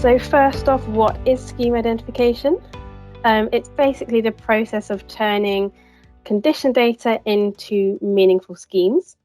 So first off, what is scheme identification? It's basically the process of turning condition data into meaningful schemes.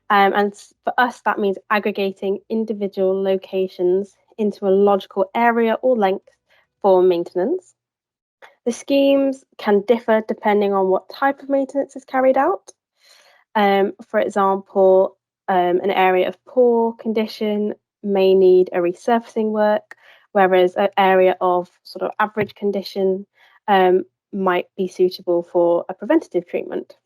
And for us, that means aggregating individual locations into a logical area or length for maintenance. The schemes can differ depending on what type of maintenance is carried out. For example, an area of poor condition may need a resurfacing work, whereas an area of sort of average condition might be suitable for a preventative treatment.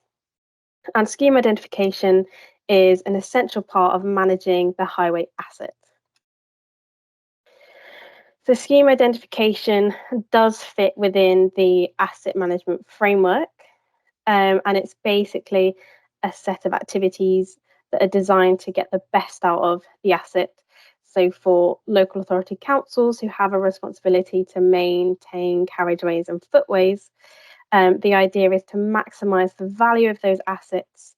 And scheme identification is an essential part of managing the highway asset. So scheme identification does fit within the asset management framework, and it's basically a set of activities that are designed to get the best out of the asset. So for local authority councils who have a responsibility to maintain carriageways and footways, the idea is to maximise the value of those assets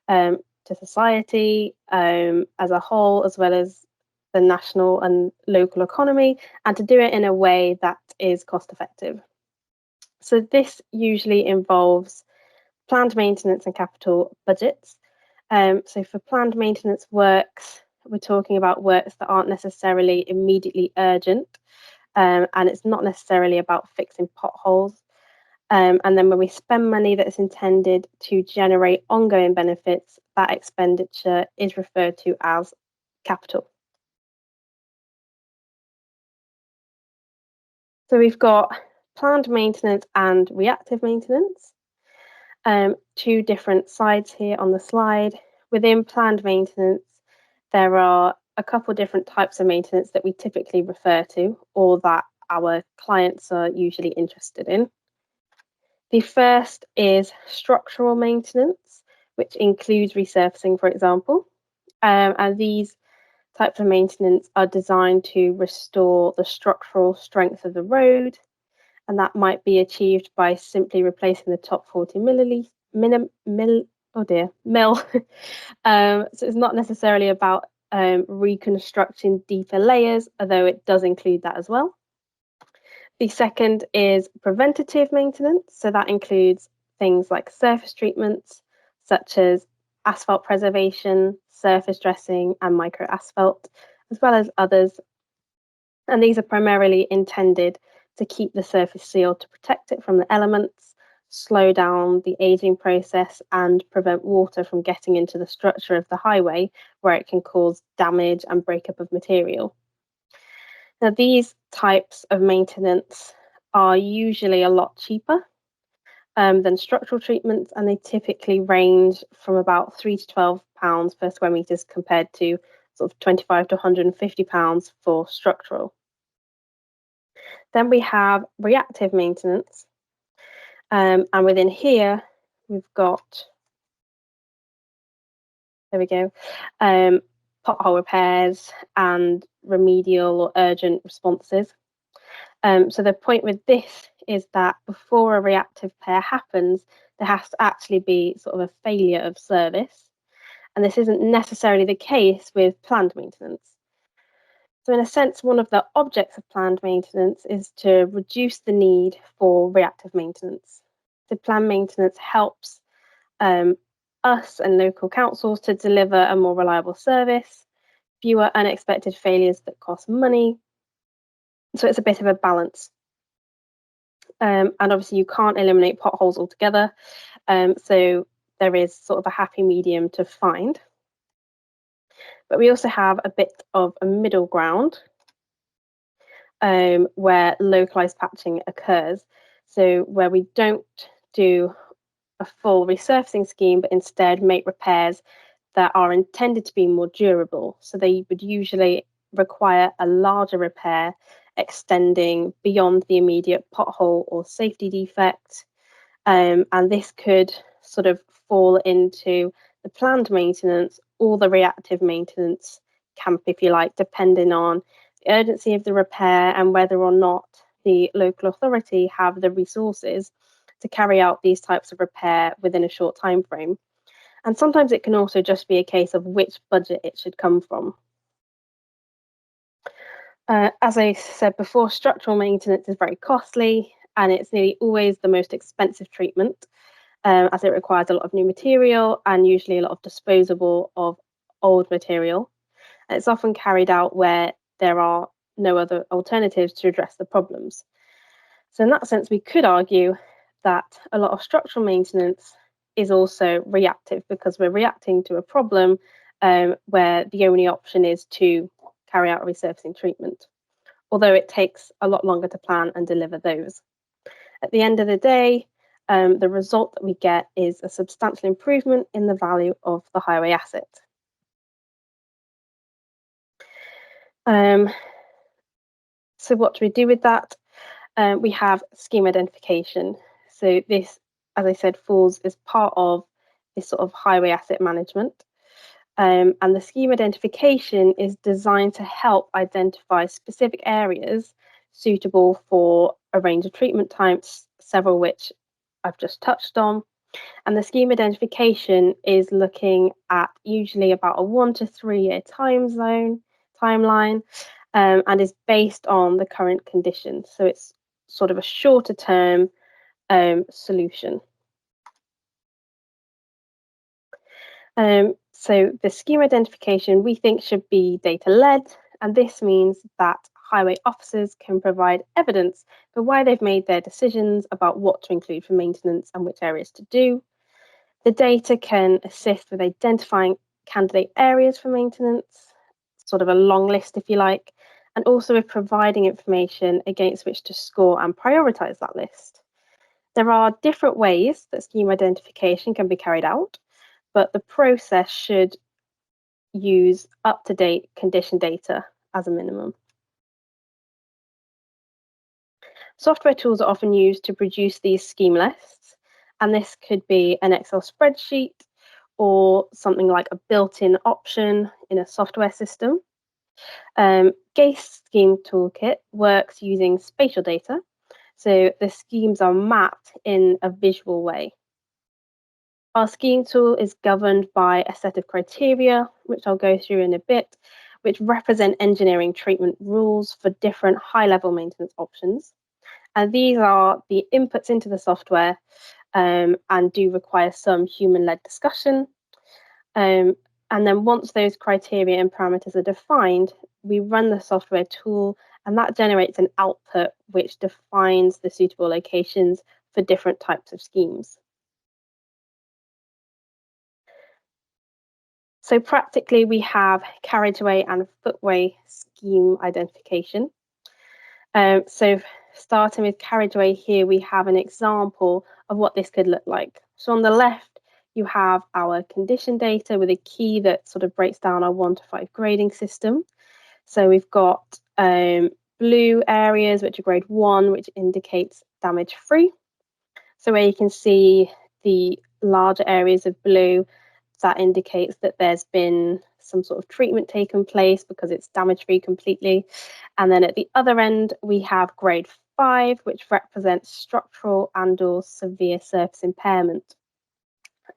to society as a whole, as well as the national and local economy, and to do it in a way that is cost effective. So this usually involves planned maintenance and capital budgets. So for planned maintenance works, we're talking about works that aren't necessarily immediately urgent, and it's not necessarily about fixing potholes. And then when we spend money that is intended to generate ongoing benefits, that expenditure is referred to as capital. So we've got planned maintenance and reactive maintenance. Two different sides here on the slide. Within planned maintenance, there are a couple different types of maintenance that we typically refer to, or that our clients are usually interested in. The first is structural maintenance, which includes resurfacing, for example. And these types of maintenance are designed to restore the structural strength of the road, and that might be achieved by simply replacing the top 40 mil. So it's not necessarily about reconstructing deeper layers, although it does include that as well. The second is preventative maintenance. So that includes things like surface treatments, such as asphalt preservation, surface dressing, and micro asphalt, as well as others. And these are primarily intended to keep the surface sealed to protect it from the elements, slow down the aging process, and prevent water from getting into the structure of the highway where it can cause damage and breakup of material. Now, these types of maintenance are usually a lot cheaper than structural treatments, and they typically range from about £3 to £12 per square meters compared to sort of £25 to £150 for structural. Then we have reactive maintenance, and within here we've got, there we go, pothole repairs and remedial or urgent responses. So the point with this is that before a reactive repair happens, there has to actually be sort of a failure of service. And this isn't necessarily the case with planned maintenance. So in a sense, one of the objects of planned maintenance is to reduce the need for reactive maintenance. So planned maintenance helps us and local councils to deliver a more reliable service, fewer unexpected failures that cost money. So it's a bit of a balance. And obviously you can't eliminate potholes altogether. So there is sort of a happy medium to find. But we also have a bit of a middle ground where localized patching occurs. So where we don't do a full resurfacing scheme, but instead make repairs that are intended to be more durable. So they would usually require a larger repair extending beyond the immediate pothole or safety defect. And this could sort of fall into the planned maintenance or the reactive maintenance camp, if you like, depending on the urgency of the repair and whether or not the local authority have the resources to carry out these types of repair within a short time frame. And sometimes it can also just be a case of which budget it should come from. As I said before, structural maintenance is very costly and it's nearly always the most expensive treatment, as it requires a lot of new material and usually a lot of disposable of old material. And it's often carried out where there are no other alternatives to address the problems. So, in that sense, we could argue that a lot of structural maintenance is also reactive because we're reacting to a problem where the only option is to carry out a resurfacing treatment, although it takes a lot longer to plan and deliver those. At the end of the day, the result that we get is a substantial improvement in the value of the highway asset. Um, so, what do we do with that? We have scheme identification. So, this, as I said, falls as part of this sort of highway asset management. And the scheme identification is designed to help identify specific areas suitable for a range of treatment types, several which I've just touched on. And the scheme identification is looking at usually about a 1 to 3 year timeline, and is based on the current conditions. So it's sort of a shorter term solution. So the scheme identification we think should be data led, and this means that highway officers can provide evidence for why they've made their decisions about what to include for maintenance and which areas to do. The data can assist with identifying candidate areas for maintenance, sort of a long list if you like, and also with providing information against which to score and prioritise that list. There are different ways that scheme identification can be carried out, but the process should use up-to-date condition data as a minimum. Software tools are often used to produce these scheme lists, and this could be an Excel spreadsheet or something like a built-in option in a software system. Gaist Scheme Toolkit works using spatial data, so the schemes are mapped in a visual way. Our scheme tool is governed by a set of criteria, which I'll go through in a bit, which represent engineering treatment rules for different high-level maintenance options. And these are the inputs into the software, and do require some human-led discussion. And then once those criteria and parameters are defined, we run the software tool and that generates an output which defines the suitable locations for different types of schemes. So practically we have carriageway and footway scheme identification. So starting with carriageway here, we have an example of what this could look like. So on the left, you have our condition data with a key that sort of breaks down our 1 to 5 grading system. So we've got blue areas, which are grade 1, which indicates damage free. So where you can see the larger areas of blue, that indicates that there's been some sort of treatment taken place because it's damage free completely. And then at the other end, we have grade 5, which represents structural and or severe surface impairment.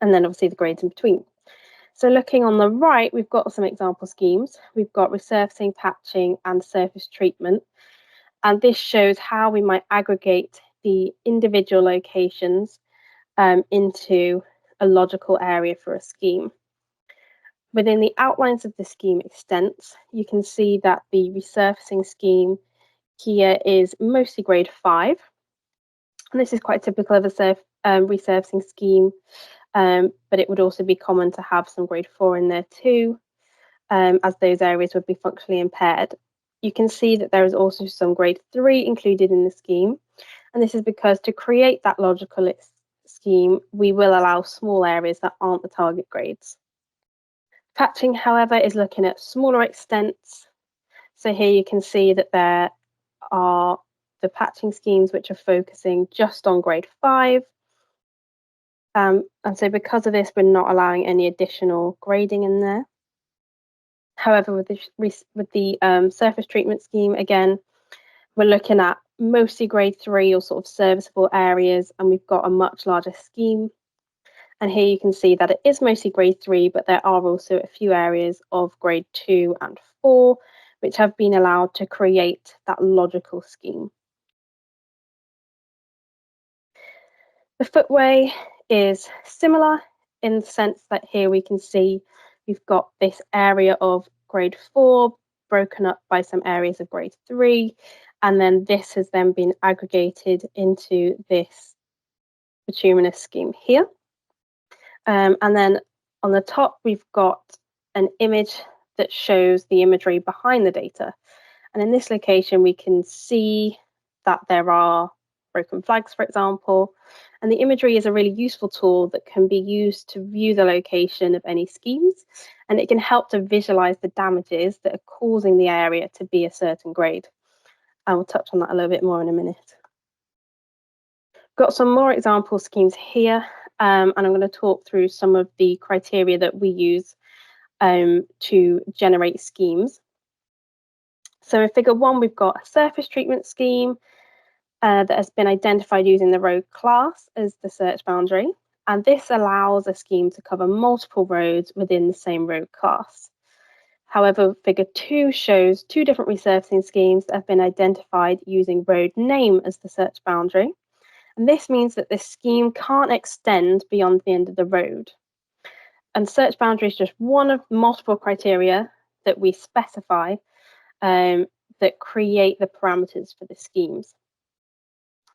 And then obviously the grades in between. So looking on the right, we've got some example schemes. We've got resurfacing, patching, and surface treatment. And this shows how we might aggregate the individual locations into a logical area for a scheme. Within the outlines of the scheme extents, you can see that the resurfacing scheme here is mostly grade 5. And this is quite typical of a resurfacing scheme, but it would also be common to have some grade 4 in there too, as those areas would be functionally impaired. You can see that there is also some grade 3 included in the scheme, and this is because to create that logical scheme, we will allow small areas that aren't the target grades. Patching, however, is looking at smaller extents. So here you can see that there are the patching schemes which are focusing just on grade 5. And so because of this, we're not allowing any additional grading in there. However, with the surface treatment scheme, again, we're looking at mostly grade 3 or sort of serviceable areas, and we've got a much larger scheme. And here you can see that it is mostly grade 3, but there are also a few areas of grade 2 and 4, which have been allowed to create that logical scheme. The footway is similar in the sense that here we can see we've got this area of grade 4 broken up by some areas of grade 3, and then this has then been aggregated into this bituminous scheme here. And then on the top, we've got an image that shows the imagery behind the data. And in this location, we can see that there are broken flags, for example. And the imagery is a really useful tool that can be used to view the location of any schemes. And it can help to visualize the damages that are causing the area to be a certain grade. I will touch on that a little bit more in a minute. Got some more example schemes here, and I'm going to talk through some of the criteria that we use to generate schemes. So in figure 1, we've got a surface treatment scheme that has been identified using the road class as the search boundary. And this allows a scheme to cover multiple roads within the same road class. However, figure 2 shows 2 different resurfacing schemes that have been identified using road name as the search boundary. And this means that this scheme can't extend beyond the end of the road. And search boundary is just one of multiple criteria that we specify that create the parameters for the schemes.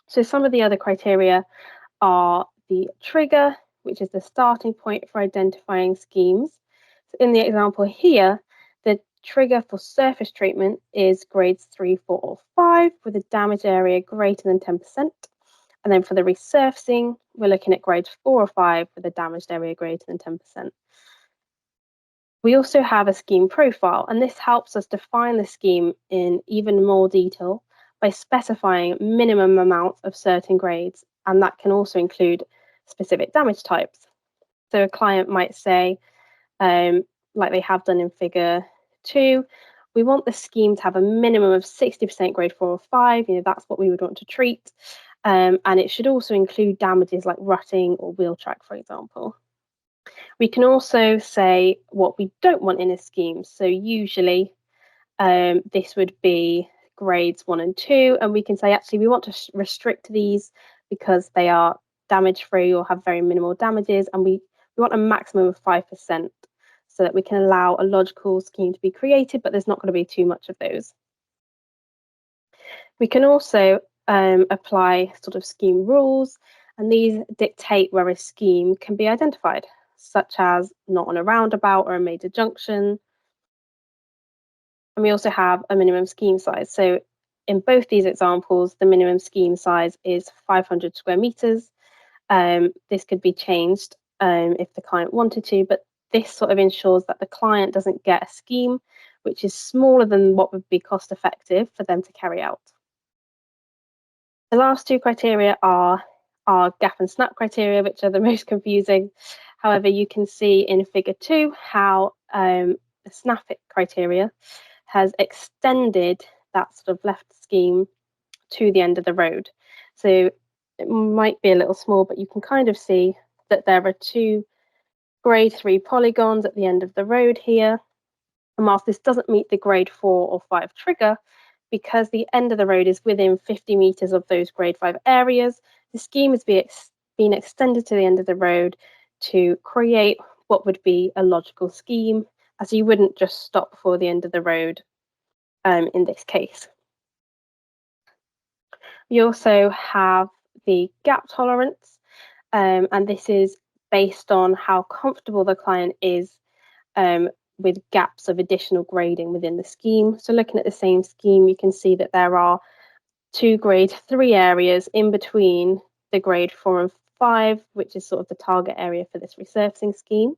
So some of the other criteria are the trigger, which is the starting point for identifying schemes. So in the example here, the trigger for surface treatment is grades 3, 4, or 5 with a damage area greater than 10%. And then for the resurfacing, we're looking at grades 4 or 5 with a damaged area greater than 10%. We also have a scheme profile, and this helps us define the scheme in even more detail by specifying minimum amounts of certain grades, and that can also include specific damage types. So a client might say, like they have done in figure 2, we want the scheme to have a minimum of 60% grade 4 or 5, that's what we would want to treat. And it should also include damages like rutting or wheel track, for example. We can also say what we don't want in a scheme. So usually this would be grades 1 and 2, and we can say actually we want to restrict these because they are damage free or have very minimal damages, and we want a maximum of 5% so that we can allow a logical scheme to be created, but there's not going to be too much of those. We can also apply sort of scheme rules, and these dictate where a scheme can be identified, such as not on a roundabout or a major junction. And we also have a minimum scheme size. So in both these examples, the minimum scheme size is 500 square meters. This could be changed if the client wanted to, but this sort of ensures that the client doesn't get a scheme which is smaller than what would be cost effective for them to carry out. The last 2 criteria are gap and snap criteria, which are the most confusing. However, you can see in figure 2 how the snap criteria has extended that sort of left scheme to the end of the road. So it might be a little small, but you can kind of see that there are 2 grade 3 polygons at the end of the road here. And whilst this doesn't meet the grade 4 or 5 trigger, because the end of the road is within 50 meters of those grade 5 areas, the scheme has been extended to the end of the road to create what would be a logical scheme, as you wouldn't just stop before the end of the road in this case. We also have the gap tolerance, and this is based on how comfortable the client is with gaps of additional grading within the scheme. So looking at the same scheme, you can see that there are 2 grade 3 areas in between the grade 4 and 5, which is sort of the target area for this resurfacing scheme.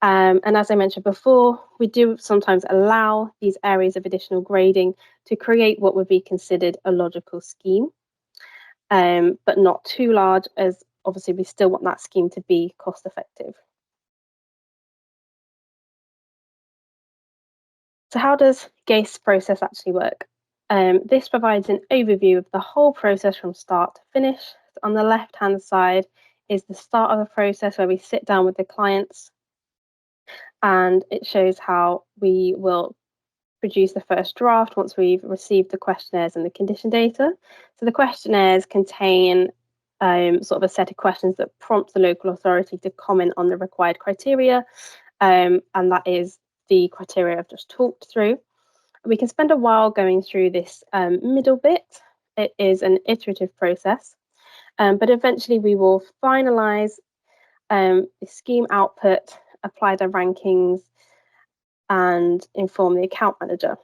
And as I mentioned before, we do sometimes allow these areas of additional grading to create what would be considered a logical scheme, but not too large, as obviously we still want that scheme to be cost effective. So how does Gaist process actually work? This provides an overview of the whole process from start to finish. So on the left-hand side is the start of the process where we sit down with the clients, and it shows how we will produce the first draft once we've received the questionnaires and the condition data. So the questionnaires contain sort of a set of questions that prompt the local authority to comment on the required criteria, and that is the criteria I've just talked through. We can spend a while going through this middle bit. It is an iterative process, but eventually we will finalize the scheme output, apply the rankings, and inform the account manager.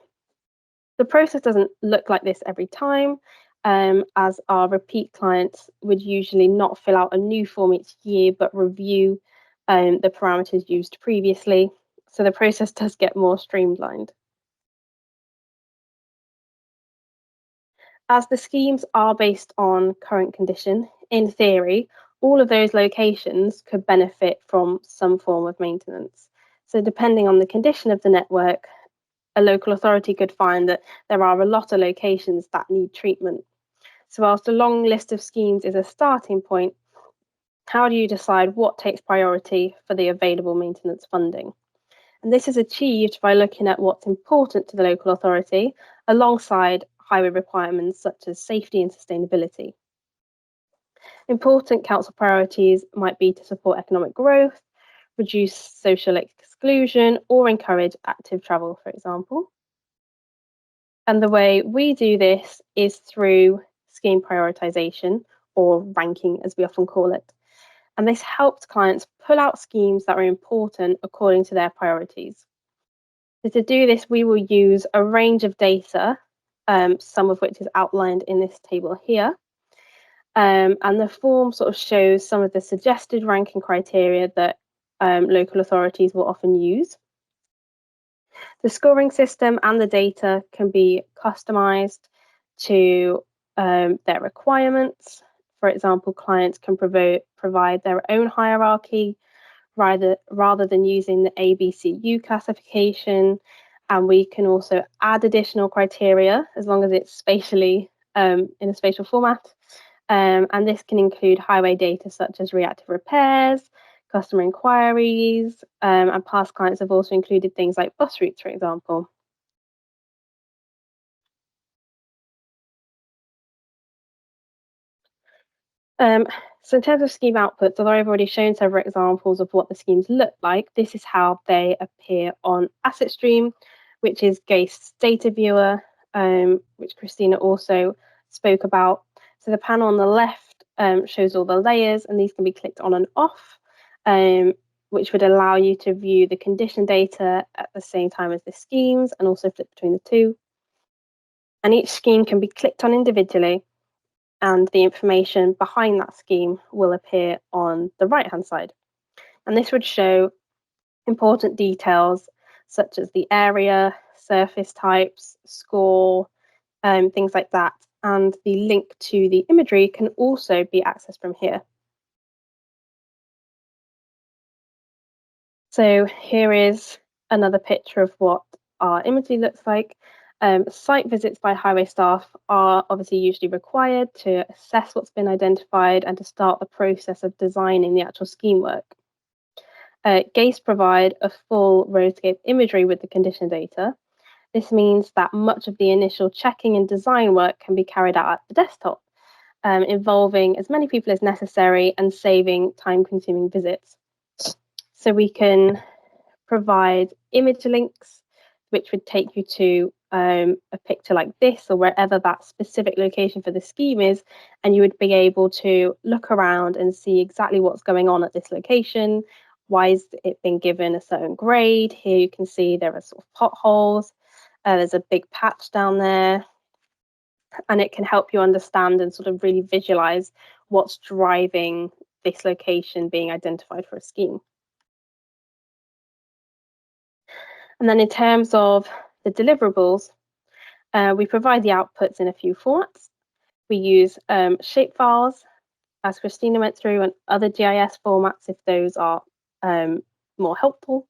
The process doesn't look like this every time, as our repeat clients would usually not fill out a new form each year, but review the parameters used previously. So the process does get more streamlined. As the schemes are based on current condition, in theory, all of those locations could benefit from some form of maintenance. So depending on the condition of the network, a local authority could find that there are a lot of locations that need treatment. So whilst a long list of schemes is a starting point, how do you decide what takes priority for the available maintenance funding? And this is achieved by looking at what's important to the local authority alongside highway requirements such as safety and sustainability. Important council priorities might be to support economic growth, reduce social exclusion, or encourage active travel, for example. And the way we do this is through scheme prioritization, or ranking as we often call it. And this helps clients pull out schemes that are important according to their priorities. So to do this, we will use a range of data, some of which is outlined in this table here. And the form sort of shows some of the suggested ranking criteria that local authorities will often use. The scoring system and the data can be customized to their requirements. For example, clients can provide their own hierarchy rather than using the ABCU classification. And we can also add additional criteria as long as it's spatially in a spatial format. And this can include highway data such as reactive repairs, customer inquiries, and past clients have also included things like bus routes, for example. Um, so in terms of scheme outputs, although I've already shown several examples of what the schemes look like, this is how they appear on Asset Stream, which is Gaist's data viewer, which Christina also spoke about. So the panel on the left shows all the layers, and these can be clicked on and off, which would allow you to view the condition data at the same time as the schemes and also flip between the two. And each scheme can be clicked on individually, and the information behind that scheme will appear on the right-hand side. And this would show important details such as the area, surface types, score, things like that. And the link to the imagery can also be accessed from here. So here is another picture of what our imagery looks like. Site visits by highway staff are obviously usually required to assess what's been identified and to start the process of designing the actual scheme work. Gaist provide a full roadscape imagery with the condition data. This means that much of the initial checking and design work can be carried out at the desktop, involving as many people as necessary and saving time-consuming visits. So we can provide image links, which would take you to a picture like this or wherever that specific location for the scheme is, and you would be able to look around and see exactly what's going on at this location. Why is it been given a certain grade? Here you can see there are sort of potholes. There's a big patch down there, and it can help you understand and sort of really visualize what's driving this location being identified for a scheme. And then in terms of the deliverables, we provide the outputs in a few formats. We use shapefiles, as Christina went through, and other GIS formats if those are more helpful.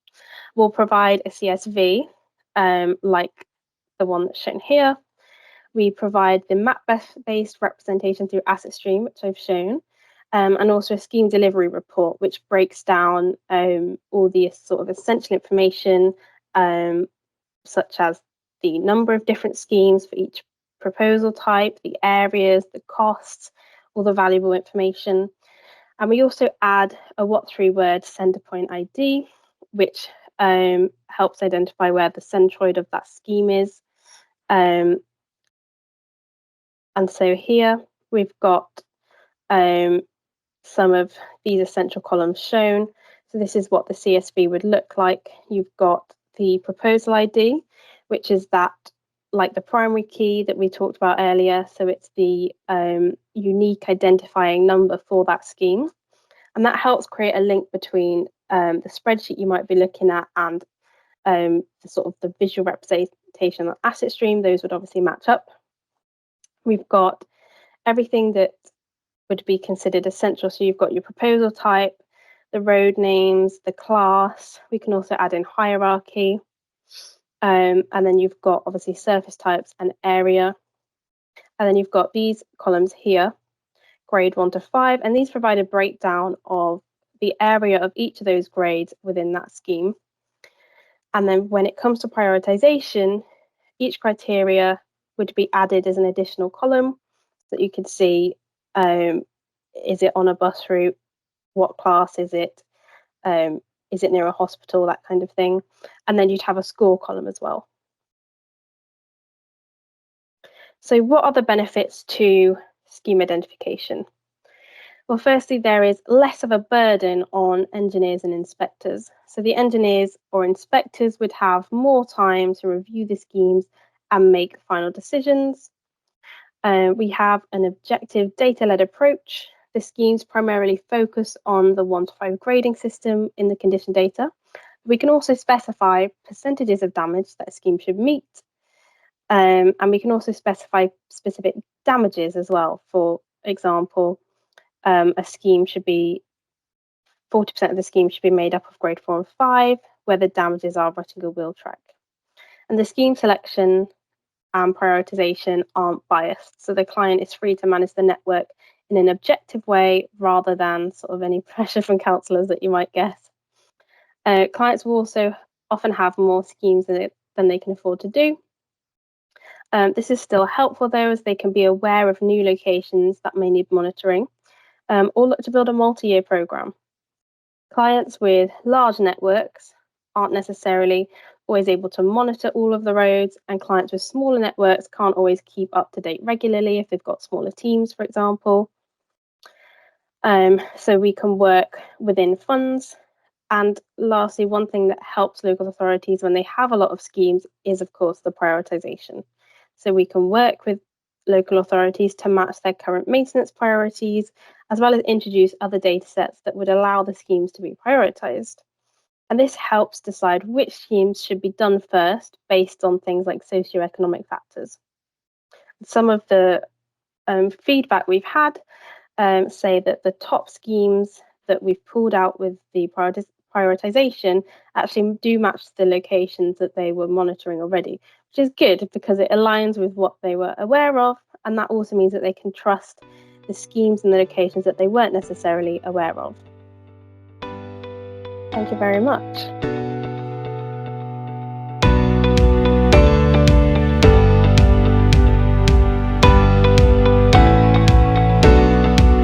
We'll provide a CSV, like the one that's shown here. We provide the map-based representation through Asset Stream, which I've shown, and also a scheme delivery report, which breaks down all the sort of essential information, such as the number of different schemes for each proposal type, the areas, the costs, all the valuable information. And we also add a what3 word centre point ID, which helps identify where the centroid of that scheme is. And so here we've got some of these essential columns shown. So this is what the CSV would look like. You've got the proposal ID, which is that, like the primary key that we talked about earlier. So it's the unique identifying number for that scheme. And that helps create a link between the spreadsheet you might be looking at and the sort of the visual representation of asset stream. Those would obviously match up. We've got everything that would be considered essential. So you've got your proposal type, the road names, the class. We can also add in hierarchy. And then you've got obviously surface types and area. And then you've got these columns here, grade 1 to 5, and these provide a breakdown of the area of each of those grades within that scheme. And then when it comes to prioritization, each criteria would be added as an additional column so that you can see, is it on a bus route? What class is it? Is it near a hospital? That kind of thing. And then you'd have a score column as well. So what are the benefits to scheme identification? Well, firstly, there is less of a burden on engineers and inspectors. So the engineers or inspectors would have more time to review the schemes and make final decisions. We have an objective data-led approach. The schemes primarily focus on the 1 to 5 grading system in the condition data. We can also specify percentages of damage that a scheme should meet. And we can also specify specific damages as well. For example, a scheme should be 40% of the scheme should be made up of grade 4 and 5, where the damages are rutting a wheel track. And the scheme selection and prioritization aren't biased, so the client is free to manage the network in an objective way rather than sort of any pressure from councillors that you might get. Clients will also often have more schemes than they can afford to do. This is still helpful though, as they can be aware of new locations that may need monitoring, or look to build a multi-year programme. Clients with large networks aren't necessarily always able to monitor all of the roads, and clients with smaller networks can't always keep up to date regularly if they've got smaller teams, for example. So we can work within funds. And lastly, one thing that helps local authorities when they have a lot of schemes is, of course, the prioritisation. So we can work with local authorities to match their current maintenance priorities, as well as introduce other data sets that would allow the schemes to be prioritised. And this helps decide which schemes should be done first based on things like socioeconomic factors. Some of the feedback we've had say that the top schemes that we've pulled out with the prioritisation actually do match the locations that they were monitoring already, which is good because it aligns with what they were aware of, and that also means that they can trust the schemes and the locations that they weren't necessarily aware of. Thank you very much.